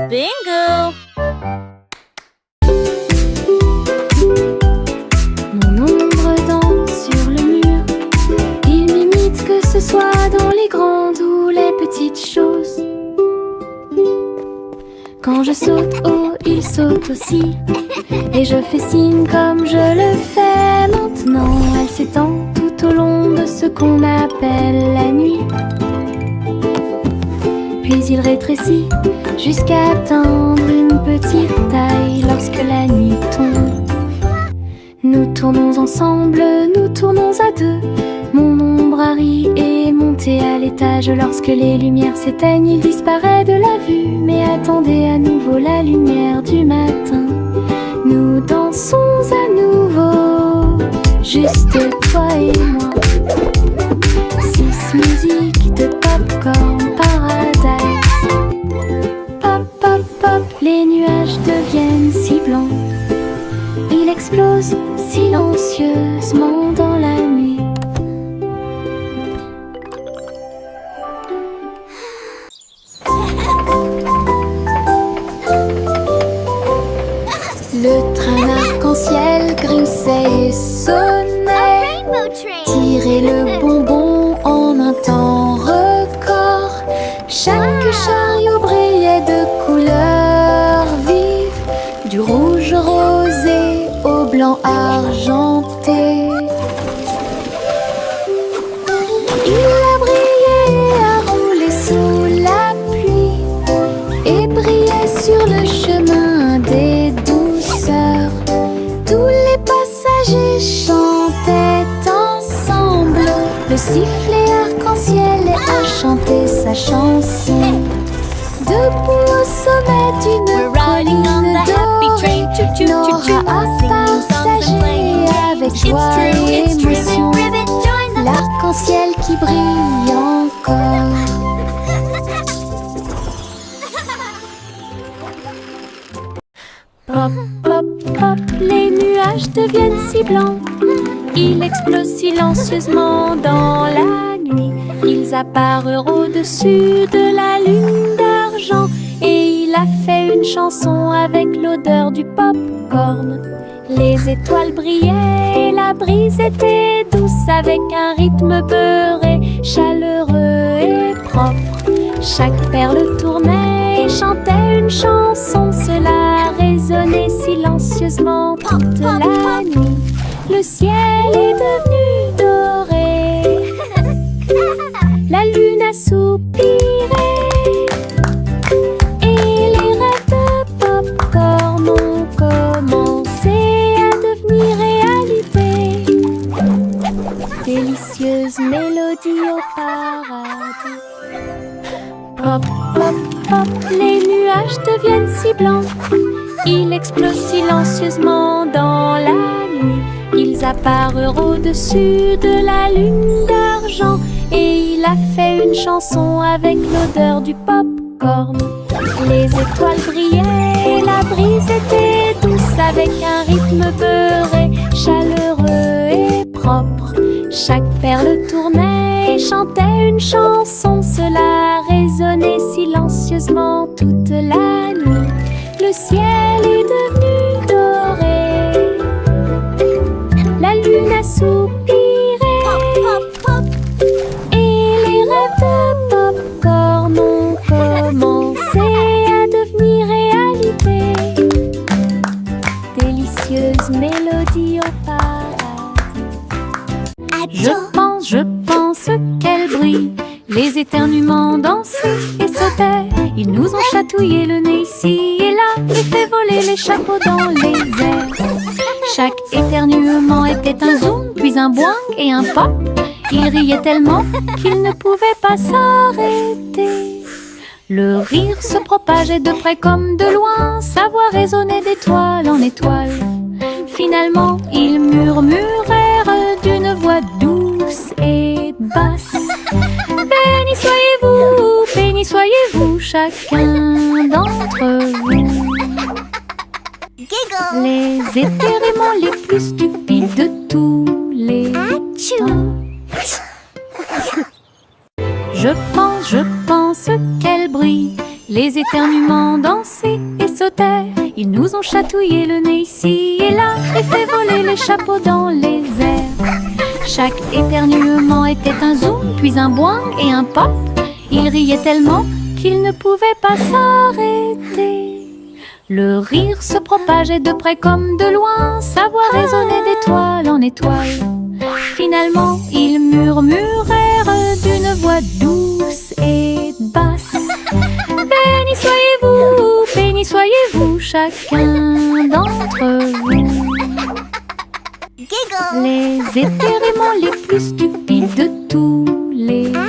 Bingo! Mon ombre danse sur le mur. Il m'imite que ce soit dans les grandes ou les petites choses. Quand je saute haut, il saute aussi. Et je fais signe comme je le fais maintenant. Elle s'étend tout au long de ce qu'on appelle la nuit. Puis il rétrécit jusqu'à atteindre une petite taille lorsque la nuit tombe. Nous tournons ensemble, nous tournons à deux. Mon ombre Harry est monté à l'étage. Lorsque les lumières s'éteignent, il disparaît de la vue. Mais attendez à nouveau la lumière du matin. Nous dansons à nouveau, juste toi et moi. 6 musiques de Popcorn Paradise. Pop, pop, pop, les nuages deviennent si blancs. Il explose silencieusement dans la nuit. Le train arc-en-ciel grinçait et sonnait. Tirer le bonbon en un temps record. Chaque chariot brillait de couleurs vives, du rouge rosé au blanc argenté. Il a brillé, a roulé sous la pluie et brillait sur le chemin des douceurs. Tous les passagers chantaient ensemble. Le sifflet arc-en-ciel a chanté sa chanson. Debout au sommet d'une colline dorée, Nora a partagé avec joie et émotion l'arc-en-ciel qui brille encore. Pop, pop, pop, les nuages deviennent si blancs. Ils explosent silencieusement dans la nuit. Ils apparurent au-dessus de la lune d'argent. Et il a fait une chanson avec l'odeur du popcorn. Les étoiles brillaient et la brise était douce, avec un rythme beurré, chaleureux et propre. Chaque perle tournait et chantait une chanson. Cela résonnait silencieusement toute la nuit. Le ciel est devenu doré. La lune a soupiré. Et les rêves de popcorn ont commencé à devenir réalité. Délicieuse mélodie au paradis. Pop, pop, pop, les nuages deviennent si blancs. Ils explosent silencieusement dans la nuit. Ils apparurent au-dessus de la lune d'argent. Et il a fait une chanson avec l'odeur du popcorn. Les étoiles brillaient et la brise était douce, avec un rythme beurré, chaleureux et propre. Chaque perle tournait et chantait une chanson. Cela résonnait silencieusement toute la nuit. Le ciel est devenu doré. La lune a soupiré. Et les rêves de popcorn ont commencé à devenir réalité. Délicieuse mélodie au paradis. Je pense qu'elle brille. Les éternuements dansaient et sautaient. Ils nous ont chatouillé le nez ici et là et fait voler les chapeaux dans les airs. Chaque éternuement était un zoom, puis un boing et un pop. Ils riaient tellement qu'ils ne pouvaient pas s'arrêter. Le rire se propageait de près comme de loin. Sa voix résonnait d'étoile en étoile. Finalement, ils murmurèrent d'une voix douce et basse. Béni soyez-vous, chacun d'entre vous. Les éternuements les plus stupides de tous les temps. Je pense qu'elle brille. Les éternuements dansaient et sautaient. Ils nous ont chatouillé le nez ici et là et fait voler les chapeaux dans les airs. Chaque éternuement était un zoom, puis un boing et un pop. Ils riaient tellement qu'ils ne pouvaient pas s'arrêter. Le rire se propageait de près comme de loin, sa voix résonnait d'étoile en étoile. Finalement, ils murmurèrent d'une voix douce et basse. Béni soyez-vous, chacun d'entre vous. Les éternuements les plus stupides de tous les temps.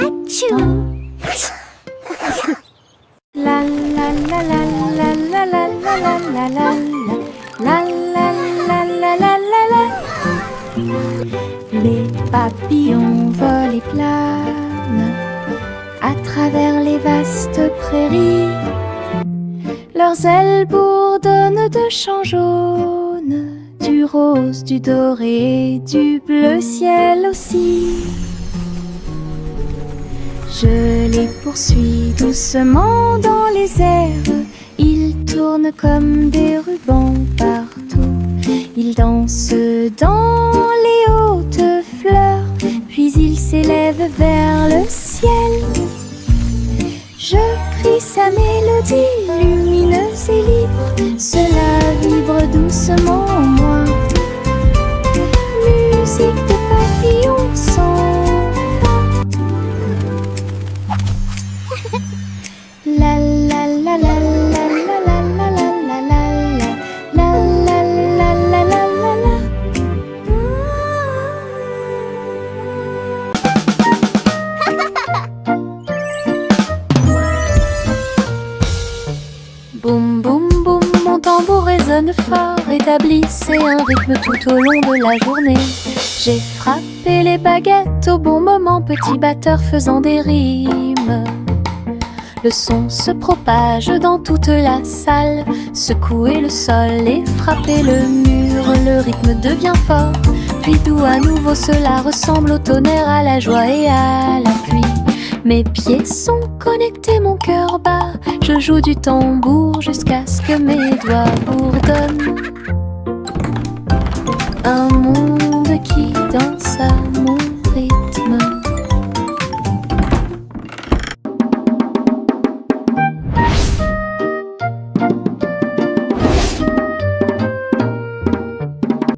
La la la la la la la la la la la la la la la la. Les papillons volent et planent à travers les vastes prairies. Leurs ailes bourdonnent de chants jaunes, du rose, du doré, du bleu ciel aussi. Je les poursuis doucement dans les airs. Ils tournent comme des rubans partout. Ils dansent dans les hautes fleurs, puis ils s'élèvent vers le ciel. Je crie sa mélodie lumineuse et libre. Cela vibre doucement en moi. Musique de papillons sans pas. La la la la la la la la la la la la la la la la la. Boum boum boum, mon tambour résonne fort, établissez un rythme tout au long de la journée. J'ai frappé les baguettes au bon moment, petit batteur faisant des rimes. Le son se propage dans toute la salle, secouez le sol et frappez le mur. Le rythme devient fort, puis doux à nouveau, cela ressemble au tonnerre, à la joie et à la pluie. Mes pieds sont connectés, mon cœur bat. Je joue du tambour jusqu'à ce que mes doigts bourdonnent. Un monde qui danse à mon rythme.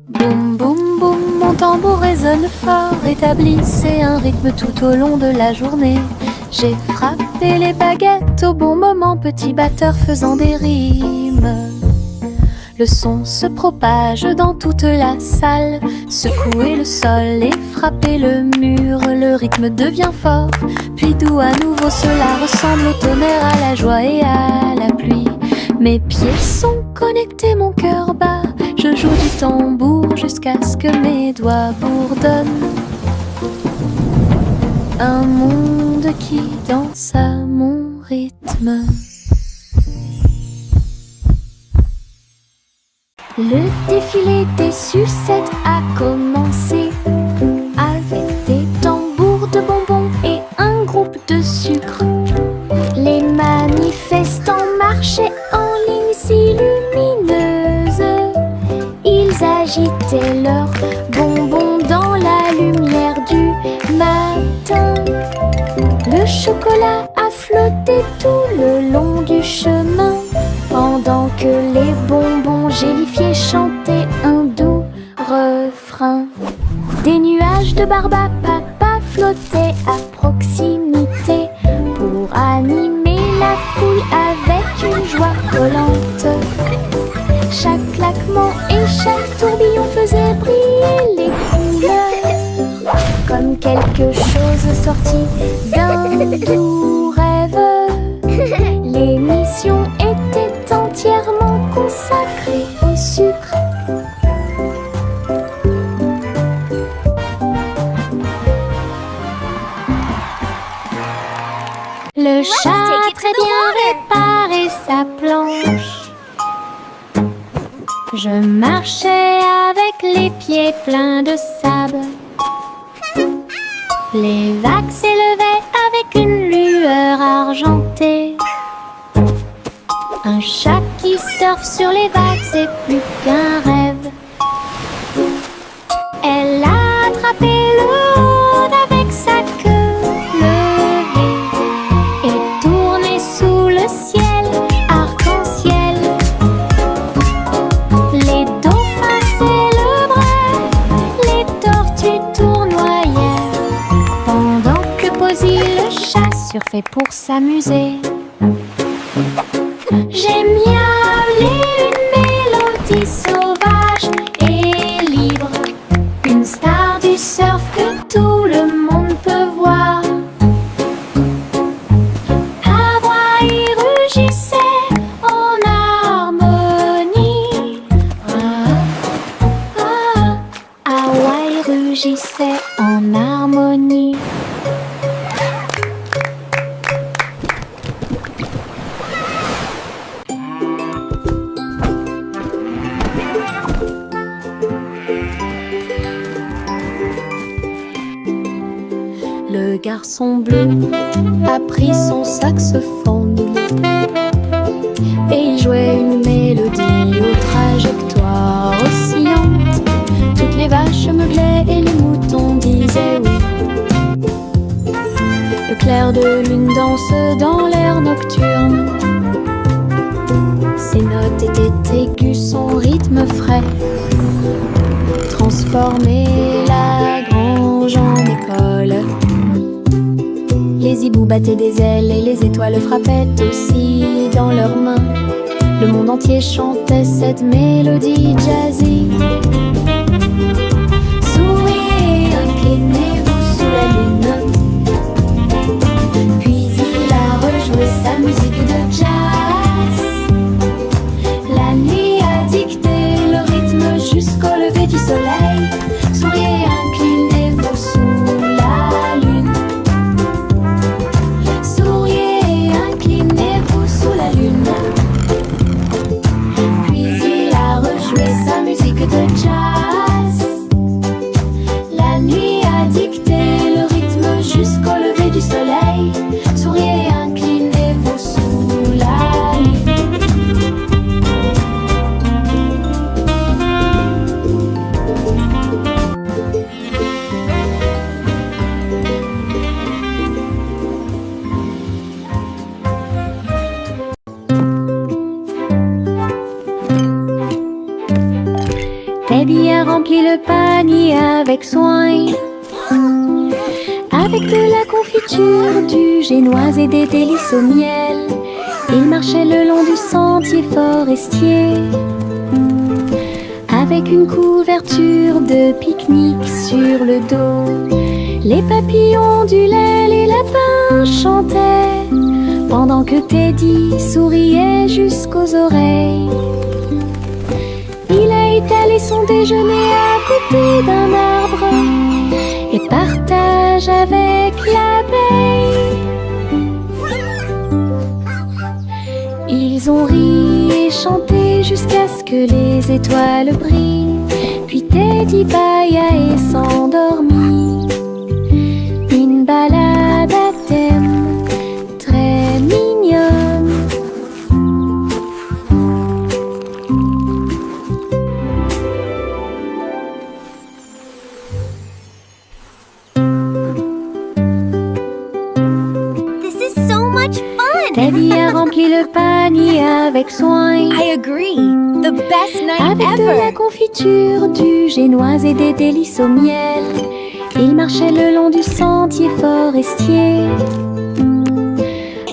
Boum boum boum, mon tambour résonne fort, établissez un rythme tout au long de la journée. J'ai frappé les baguettes au bon moment, petit batteur faisant des rimes. Le son se propage dans toute la salle, secouez le sol et frappez le mur. Le rythme devient fort, puis doux à nouveau, cela ressemble au tonnerre, à la joie et à la pluie. Mes pieds sont connectés, mon cœur bat. Je joue du tambour jusqu'à ce que mes doigts bourdonnent. Un monde qui danse à mon rythme. Le défilé des sucettes a commencé, avec des tambours de bonbons et un groupe de sucre. Les manifestants marchaient en ligne si lumineuse. Ils agitaient leurs bonbons dans la lumière du matin. Le chocolat a flotté tout le long du chemin, pendant que les bonbons gélifiés chantaient un doux refrain. Des nuages de barbe à papa flottaient à proximité pour animer la foule avec une joie collante. Chaque claquement et chaque tourbillon faisait briller les couleurs, comme quelque chose sorti d'un doux rêve. L'émission était entièrement consacrée au sucre. Le chat a très bien réparé sa planche. Je marchais avec les pieds pleins de sable. Les vagues s'élevaient avec une lueur argentée. Un chat qui surfe sur les vagues, c'est plus qu'un rêve. Elle a attrapé le monde avec sa queue levée et tourné sous le ciel arc-en-ciel. Les dauphins célébraient, les tortues tournoyaient, pendant que Posy le chat surfait pour s'amuser. J'aime miauler une mélodie sauvage et libre, une star du surf que tout le monde peut voir. Hawaï rugissait en harmonie. Hawaï rugissait en harmonie. Le garçon bleu a pris son saxophone et il jouait une mélodie aux trajectoires oscillantes. Toutes les vaches meuglaient et les moutons disaient oui. Le clair de lune danse dans l'air nocturne. Ses notes étaient aiguës, son rythme frais transformait la grange en école. Les hiboux battaient des ailes et les étoiles frappaient aussi dans leurs mains. Le monde entier chantait cette mélodie jazzy. Souriez, inclinez-vous sous la lune. Puis il a rejoué sa musique de jazz. La nuit a dicté le rythme jusqu'au lever du soleil. Souriez, inclinez-vous sous la lune. Souriez, inclinez-vous sous la lune. Puis il a rejoué sa musique de jazz. La nuit a dicté le rythme jusqu'au lever du soleil. Souriez, inclinez-vous sous la lune. Teddy a rempli le panier avec soin, avec de la confiture, du génoise et des délices au miel. Il marchait le long du sentier forestier, avec une couverture de pique-nique sur le dos. Les papillons ondulaient, les lapins chantaient, pendant que Teddy souriait jusqu'aux oreilles. Il a étalé son déjeuner à côté d'un arbre et partage avec l'abeille. Ils ont ri et chanté jusqu'à ce que les étoiles brillent. Puis Teddy bâilla et s'endormit. Une balade à thème très mignonne. Teddy a rempli le panier avec soin. I agree. The best night Avec de la ever. confiture, du génoise et des délices au miel. Il marchait le long du sentier forestier,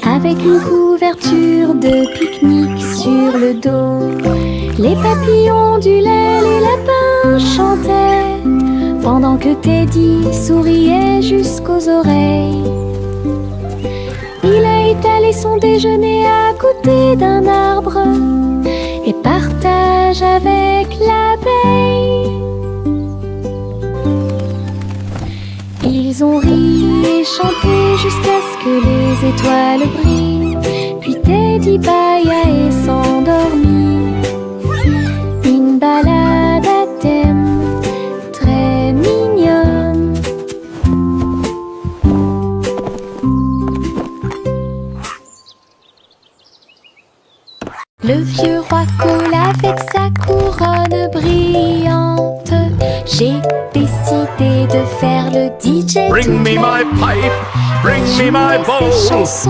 avec une couverture de pique-nique sur le dos. Les papillons ondulaient, les lapins chantaient, pendant que Teddy souriait jusqu'aux oreilles. Il a étalé son déjeuner à côté d'un arbre et partage avec l'abeille. Ils ont ri et chanté jusqu'à ce que les étoiles brillent. Puis Teddy bâilla et s'endormit. Une balade à thème très mignonne. Le vieux roi coule avec sa couronne brillante. J'ai décidé de faire le DJ. Bring me my pipe, bring me my bowl,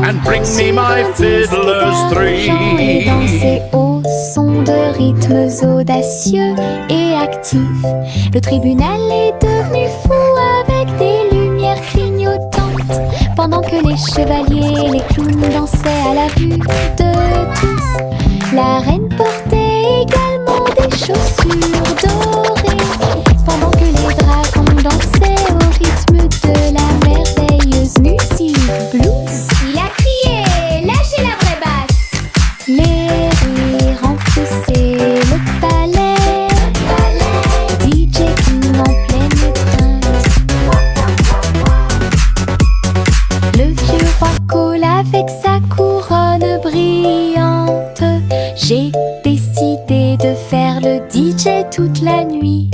and bring me my fiddler's three. Et danser au son de rythmes audacieux et actifs. Le tribunal est devenu fou avec des lumières clignotantes, pendant que les chevaliers et les clowns dansaient à la vue de tous. La reine portait également des chaussures dorées, pendant que les dragons dansaient au rythme de la merveilleuse musique blues. Il a crié, lâchez la vraie basse. Les rires remplissaient le palais, DJ King en pleine étreinte. Le vieux roi coule avec sa couronne brillante. J'ai décidé de faire le DJ toute la nuit.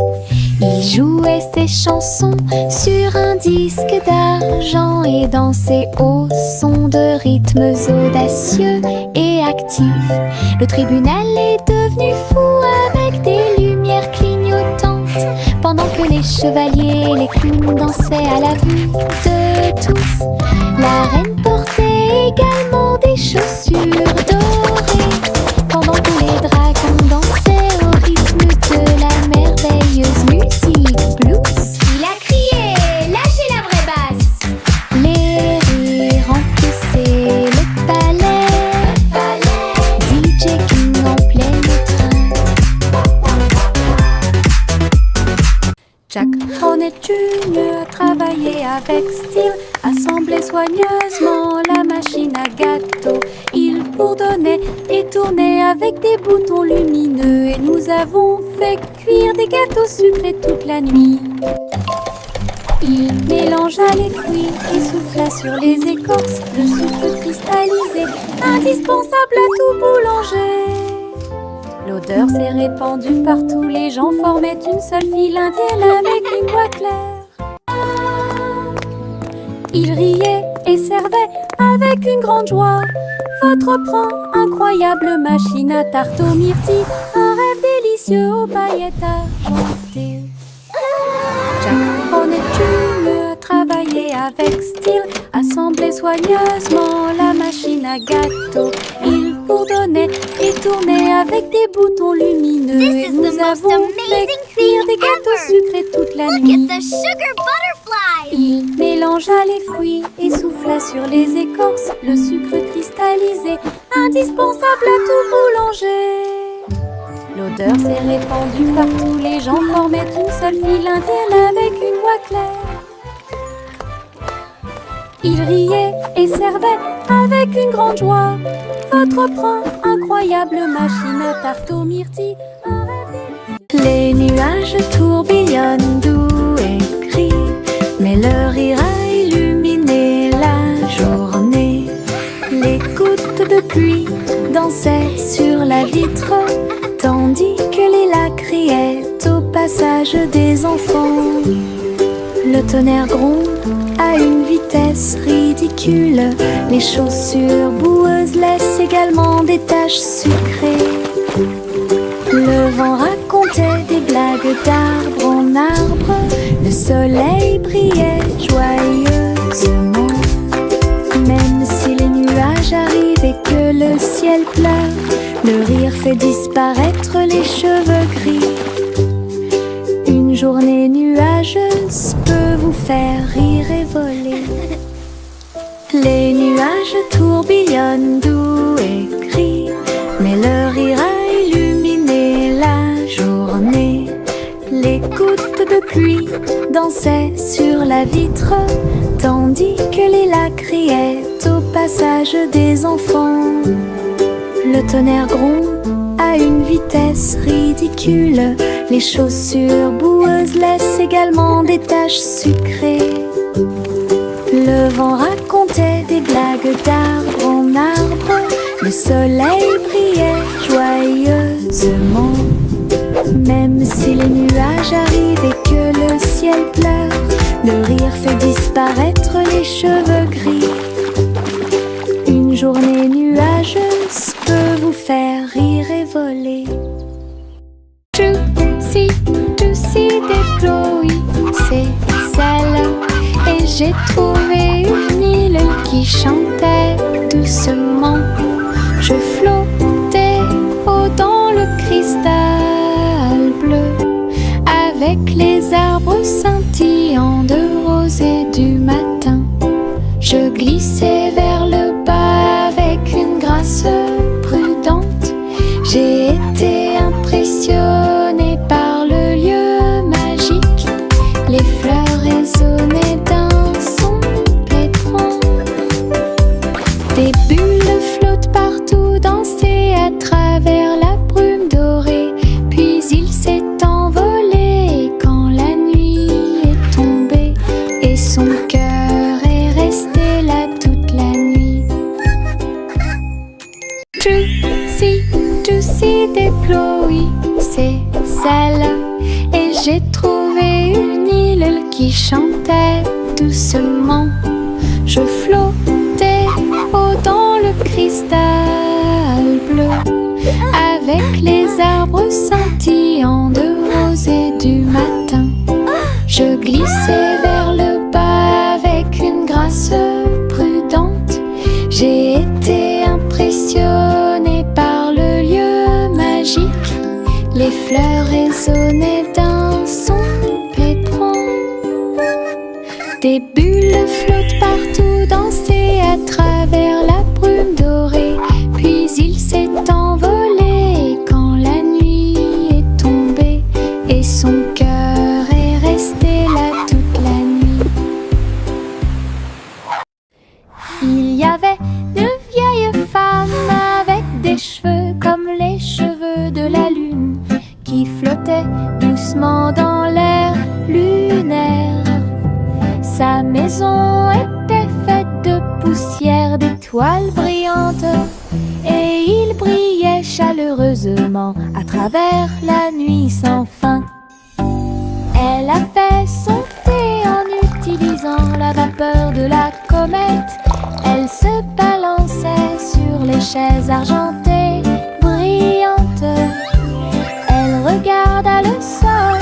Il jouait ses chansons sur un disque d'argent et dansait au son de rythmes audacieux et actifs. Le tribunal est devenu fou avec des lumières clignotantes, pendant que les chevaliers et les clowns dansaient à la vue de tous. La reine portait également des chaussures dorées, pendant que les dragons dansaient au rythme de la merveilleuse musique blues. Il a crié, lâchez la vraie basse. Les rires remplissaient le palais, DJ King en pleine étreinte. Jack Hornet Jr. travaillait avec style, assemblait soigneusement la machine à gâteau. Il bourdonnait et tournait avec des boutons lumineux, et nous avons fait cuire des gâteaux sucrés toute la nuit. Il mélangea les fruits et souffla sur les écorces, le sucre cristallisé, indispensable à tout boulanger. L'odeur s'est répandue partout, les gens formaient une seule file indienne avec une voix claire. Il riait et servait avec une grande joie votre pain, incroyable machine à tarte aux myrtilles, un rêve délicieux aux paillettes argentées. Jack Hornet Jr. travaillait avec style, assemblait soigneusement la machine à gâteau. Il bourdonnait et tournait avec des boutons lumineux, et nous avons fait cuire des gâteaux sucrés toute la nuit. Look at the sugar butterfly. Il mélangea les fruits et souffla sur les écorces, le sucre cristallisé, indispensable à tout boulanger. L'odeur s'est répandue partout, les gens formaient une seule file indienne avec une voix claire. Il riait et servait avec une grande joie votre pain, incroyable machine à tarte aux myrtilles, un rêve délicieux. Les nuages tourbillonnent doux et gris, mais leur rire a illuminé la journée. Les gouttes de pluie dansaient sur la vitre, tandis que les lacs criaient au passage des enfants. Le tonnerre gronde à une vitesse ridicule, les chaussures boueuses laissent également des taches sucrées. Le vent racontait des blagues d'arbre en arbre, le soleil brillait joyeusement. Même si les nuages arrivent et que le ciel pleure, le rire fait disparaître les cheveux gris. Une journée nuageuse peut vous faire rire et voler. Les nuages tourbillonnent doux et gris, mais leur rire a illuminé la journée. Les gouttes de pluie dansaient sur la vitre, tandis que les lacs criaient au passage des enfants. Le tonnerre gronde à une vitesse ridicule, les chaussures boueuses laissent également des taches sucrées. Le vent racontait des blagues d'arbre en arbre, le soleil brillait joyeusement. Même si les nuages arrivent et que le ciel pleure, le rire fait disparaître les cheveux gris. Une journée nuageuse peut vous faire rire voler. Tootsie, tootsie déploie ses ailes et j'ai trouvé une île qui chantait doucement. Je flottais haut dans le cristal bleu avec les arbres scintillants de rose et du matin. Je glissais vers le bas avec une grâce prudente. J'ai été impressionnée par le lieu magique. Les fleurs résonnaient d'un son pétrant. Des bulles flottent partout, dansaient à travers la brume dorée. Puis il s'est envolé quand la nuit est tombée. Et son cœur est resté là toute la nuit. Tootsie, tootsie déploie ses ailes et j'ai trouvé une île qui chantait doucement. Je flottais haut dans le cristal bleu avec les arbres scintillants de rose et du matin. Je glissais vers le bas avec une grâce prudente. J'ai été impressionnée par le lieu magique. Les fleurs résonnaient d'un son pétrant. Des bulles flottent partout, dansaient à travers la brume dorée. Puis il s'est envolé quand la nuit est tombée. Et son cœur est resté là toute la nuit. Il y avait de vieilles femmes avec des cheveux comme les cheveux de la lune qui flottaient doucement dans l'air lunaire. Sa maison était faite de poussière, d'étoiles brillantes, et il brillait chaleureusement à travers la nuit sans fin. Elle a fait son thé en utilisant la vapeur de la comète. Elle se balançait sur les chaises argentées brillantes. Elle regarda le sol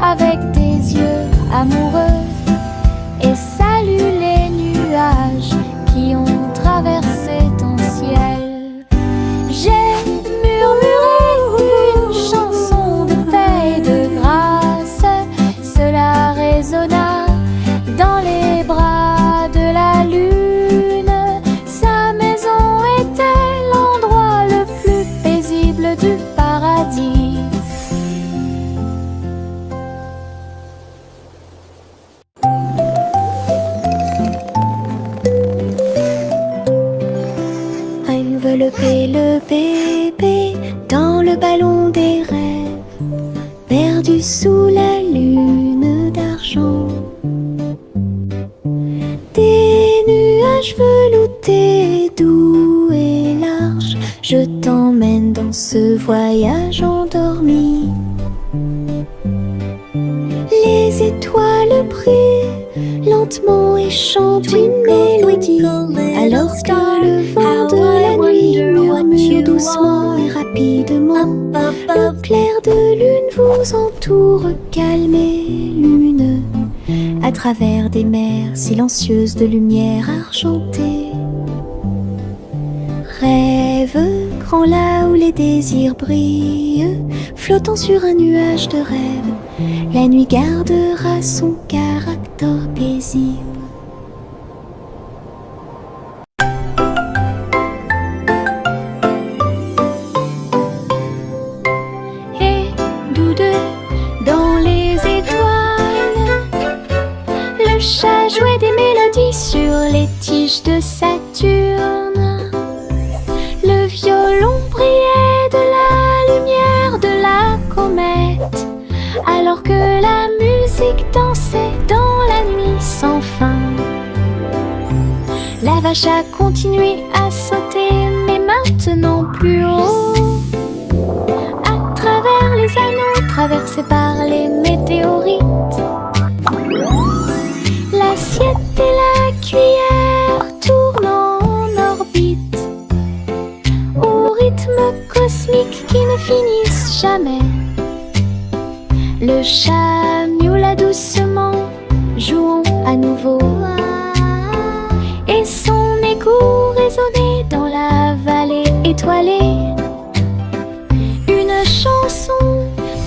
avec des yeux amoureux et salue les nuages qui ont traversé ton ciel. J'ai murmuré une chanson de paix et de grâce. Cela résonna dans les bras de la lune. Sa maison était l'endroit le plus paisible du paradis. Envelopper le bébé dans le ballon des rêves, perdu sous la lune d'argent. Des nuages veloutés, doux et larges, je t'emmène dans ce voyage endormi. Les étoiles brillent lentement et chantent une mélodie, alors que le vent de la nuit murmure doucement et rapidement. Le clair de lune vous entoure, calme et lumineux, à travers des mers silencieuses de lumière argentée. Rêve grand là où les désirs brillent, flottant sur un nuage de rêve, la nuit gardera son caractère paisible. Et nous deux, dans les étoiles, le chat jouait des mélodies sur les tiges de Saturne. Le violon brillait de la lumière de la comète, alors que la musique dansait dans la nuit sans fin. La vache a continué à sauter, mais maintenant plus haut, à travers les anneaux traversés par les météorites. L'assiette et la cuillère tournent en orbite au rythme cosmique cosmiques qui ne finissent jamais. Le chat miaula doucement, jouons à nouveau. Et son écho résonnait dans la vallée étoilée. Une chanson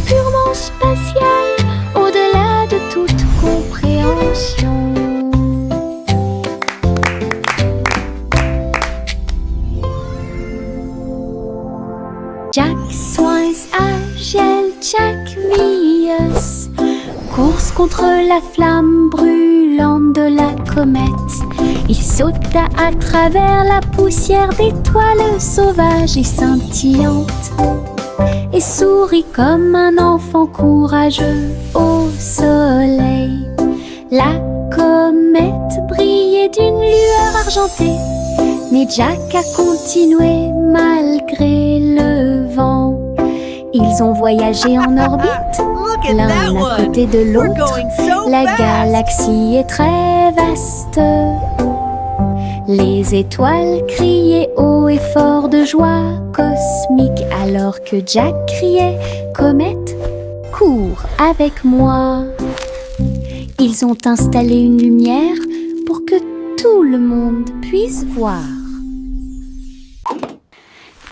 purement spatiale, au-delà de toute compréhension. Jack Swines agile, Jack Mius, course contre la flamme brûlante de la comète. Il sauta à travers la poussière d'étoiles sauvages et scintillantes et sourit comme un enfant courageux au soleil. La comète brillait d'une lueur argentée, mais Jack a continué malgré le vent. Ils ont voyagé en orbite, l'un à côté de l'autre. La galaxie est très vaste. Les étoiles criaient haut et fort de joie cosmique, alors que Jack criait « Comète, cours avec moi !» Ils ont installé une lumière pour que tout le monde puisse voir.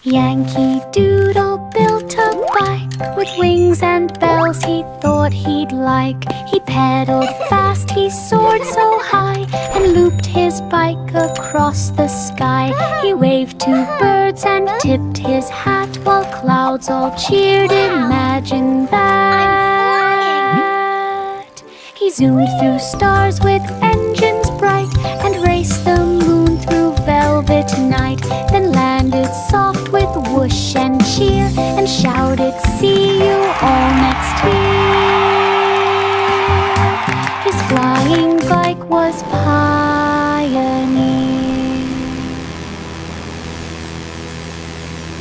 Yankee Doodle built a bike with wings and bells he thought he'd like. He pedaled fast, he soared so high, and looped his bike across the sky. He waved to birds and tipped his hat while clouds all cheered. Imagine that. He zoomed through stars with engines bright and raced the moon through velvet night. Then landed soft with whoosh and cheer and shouted, "See you all next year." His flying bike was Pioneer.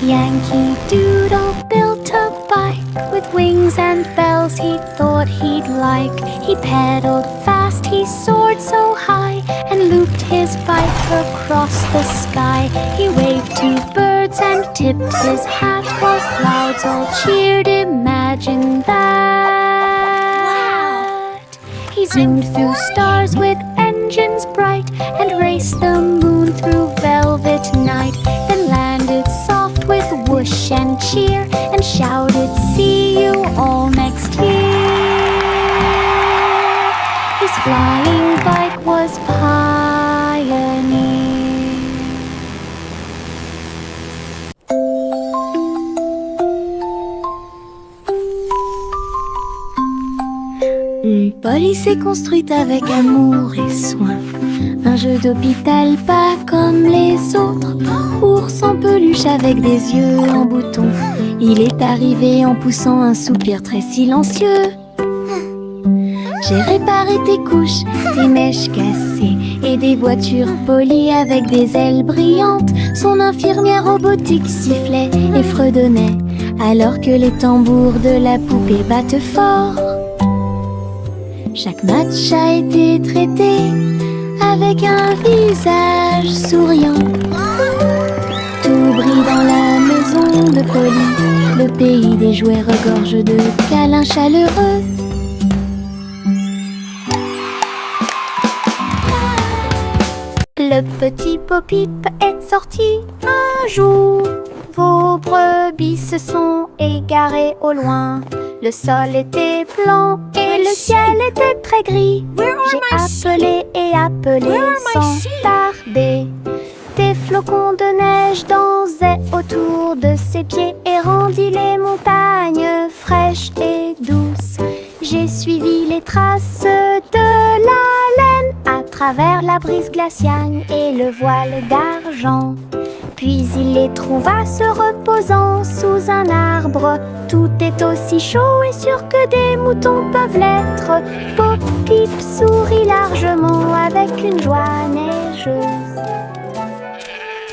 Yankee Doodle built a bike with wings and bells he thought he'd like. He pedaled fast, he soared so high, and looped his bike across the sky. He waved to birds and tipped his hat while clouds all cheered. Imagine that. He zoomed through stars with engines bright and raced the moon through velvet night. Then landed soft with whoosh and cheer and shouted, "See you all next year." His flying bike was Pioneer. Une police est construite avec amour et soin. Un jeu d'hôpital pas comme les autres. Ours en peluche avec des yeux en bouton. Il est arrivé en poussant un soupir très silencieux. J'ai réparé tes couches, tes mèches cassées et des voitures polies avec des ailes brillantes. Son infirmière robotique sifflait et fredonnait alors que les tambours de la poupée battent fort. Chaque match a été traité avec un visage souriant. Tout brille dans la maison de Polly. Le pays des jouets regorge de câlins chaleureux. Le petit Bo-Peep est sorti un jour. Vos brebis se sont égarées au loin. Le sol était blanc et le ciel était très gris. J'ai appelé et appelé sans tarder. Des flocons de neige dansaient autour de ses pieds et rendit les montagnes fraîches et douces. J'ai suivi les traces de la laine à travers la brise glaciale et le voile d'argent. Puis il les trouva se reposant sous un arbre. Tout est aussi chaud et sûr que des moutons peuvent l'être. Bo-Peep sourit largement avec une joie neigeuse.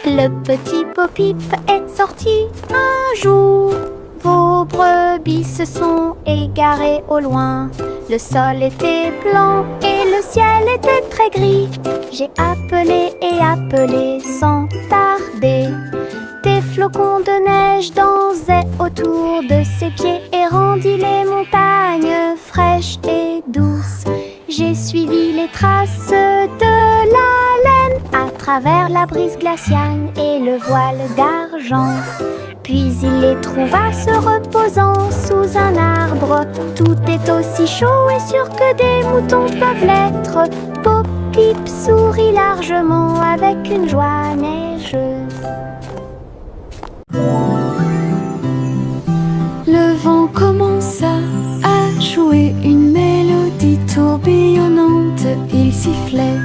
Le petit Bo-Peep est sorti un jour. Vos brebis se sont égarées au loin. Le sol était blanc et le ciel était très gris. J'ai appelé et appelé sans tarder. Des flocons de neige dansaient autour de ses pieds et rendit les montagnes fraîches et douces. J'ai suivi les traces de la laine à travers la brise glaciale et le voile d'argent. Puis il les trouva se reposant sous un arbre. Tout est aussi chaud et sûr que des moutons peuvent l'être. Bo-Peep sourit largement avec une joie neigeuse. Le vent commença à jouer une mélodie tourbillonnante. Il sifflait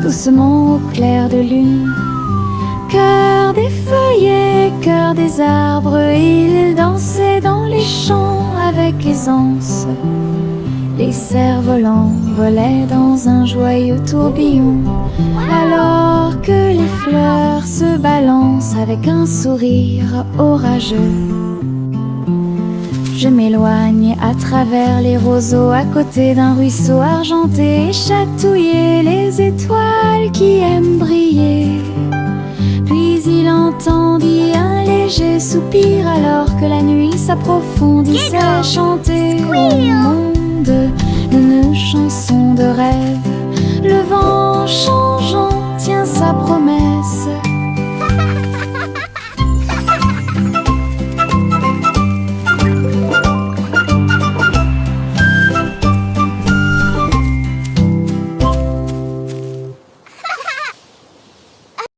doucement au clair de lune. Cœur des feuillets, cœur des arbres, il dansait dans les champs avec aisance. Les cerfs-volants volaient dans un joyeux tourbillon, alors que les fleurs se balancent avec un sourire orageux. Je m'éloigne à travers les roseaux à côté d'un ruisseau argenté et chatouiller les étoiles qui aiment briller. Puis il entendit un léger soupir alors que la nuit s'approfondissait, changeant